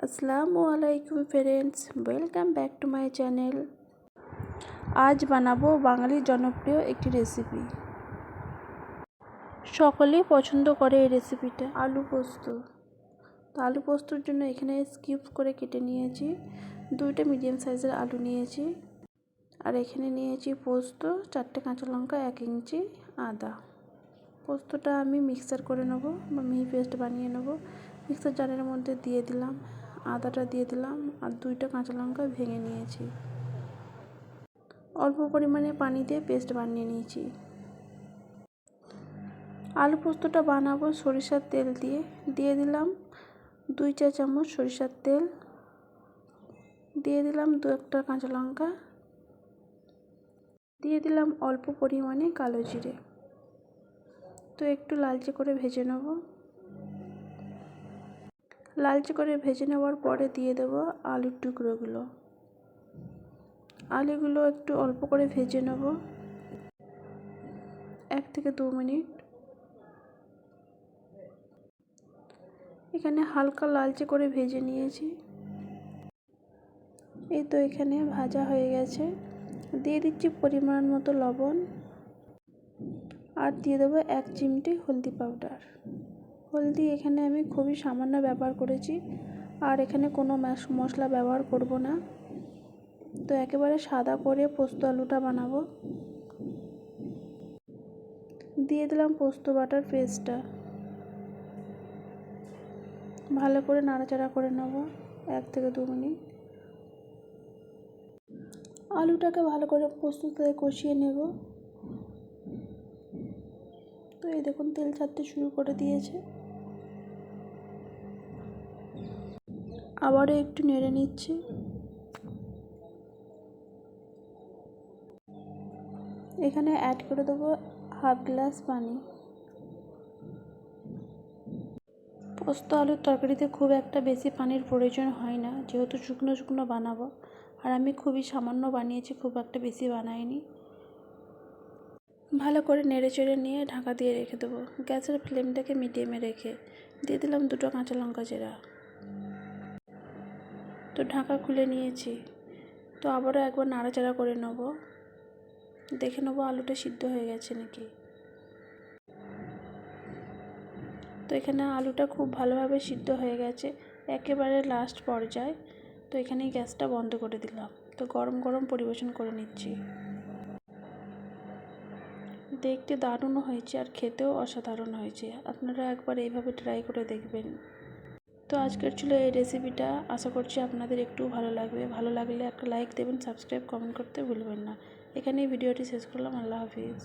আসসালামু আলাইকুম friends, welcome back to my channel. আজ বানাবো বাঙালির জনপ্রিয় একটি রেসিপি। সকলেই পছন্দ করে এই রেসিপিটা, আলু পোস্ত। তো আলু পোস্তর জন্য এখানে কিউব করে কেটে নিয়েছি, 2টা মিডিয়াম সাইজের আলু নিয়েছি। আর এখানে নিয়েছি পোস্ত, 4টে কাঁচা লঙ্কা, 1 ইঞ্চি আদা। পোস্তটা আমি মিক্সার করে নেব বা মিহি পেস্ট বানিয়ে নেব। মিক্সার জারের মধ্যে দিয়ে দিলাম, আদাটা দিয়ে দিলাম, আর 2টা কাঁচা লঙ্কা ভেঙে নিয়েছি। অল্প পরিমাণে পানি দিয়ে পেস্ট বানিয়ে নিয়েছি। আলু পোস্তটা বানাবো সরিষার তেল দিয়ে দিলাম 2 চা চামচ সরিষার তেল, দিয়ে দিলাম 2-1টা কাঁচা লঙ্কা, দিয়ে দিলাম অল্প পরিমাণে কালো জিরে। তো একটু লালচে করে ভেজে নেব। লালচে করে ভেজে নেওয়ার পরে দিয়ে দেব আলুর টুকরোগুলো। আলুগুলো একটু অল্প করে ভেজে নেব, 1 থেকে 2 মিনিট। এখানে হালকা লালচে করে ভেজে নিয়েছি। এই তো এখানে ভাজা হয়ে গেছে। দিয়ে দিচ্ছি পরিমাণ মতো লবণ, আর দিয়ে দেবো 1 চিমটি হলদি পাউডার। হলদি এখানে আমি খুবই সামান্য ব্যবহার করেছি, আর এখানে কোনো মশলা ব্যবহার করব না। তো একেবারে সাদা করে পোস্ত আলুটা বানাবো। দিয়ে দিলাম পোস্ত বাটার পেস্টটা, ভালো করে নাড়াচাড়া করে নেব 1 থেকে 2 মিনিট। আলুটাকে ভালো করে পোস্তর সাথে কষিয়ে নেব। তো এই দেখুন তেল ছাড়তে শুরু করে দিয়েছে। আবারও একটু নেড়ে নিচ্ছি। এখানে অ্যাড করে দেবো 1/2 গ্লাস পানি। পোস্ত আলুর তরকারিতে খুব একটা বেশি পানির প্রয়োজন হয় না, যেহেতু শুকনো শুকনো বানাবো। আর আমি খুবই সামান্য বানিয়েছি, খুব একটা বেশি বানাইনি। ভালো করে নেড়ে চেড়ে নিয়ে ঢাকা দিয়ে রেখে দেবো। গ্যাসের ফ্লেমটাকে মিডিয়ামে রেখে দিয়ে দিলাম 2টো কাঁচা লঙ্কা চেরা। তো ঢাকা খুলে নিয়েছি। তো আবারও একবার নাড়াচাড়া করে নেব, দেখে নেবো আলুটা সিদ্ধ হয়ে গেছে নাকি। তো এখানে আলুটা খুব ভালোভাবে সিদ্ধ হয়ে গেছে, একেবারে লাস্ট পর্যায়ে। তো এখানেই গ্যাসটা বন্ধ করে দিলাম। তো গরম গরম পরিবেশন করে নিচ্ছি। দেখতে দারুণ হয়েছে আর খেতেও অসাধারণ হয়েছে। আপনারা একবার এইভাবে ট্রাই করে দেখবেন। তো আজকের ছিল এই রেসিপিটা। আশা করছি আপনাদের একটু ভালো লাগবে। ভালো লাগলে একটা লাইক দেবেন, সাবস্ক্রাইব, কমেন্ট করতে ভুলবেন না। এখানেই ভিডিওটি শেষ করলাম। আল্লাহ হাফিজ।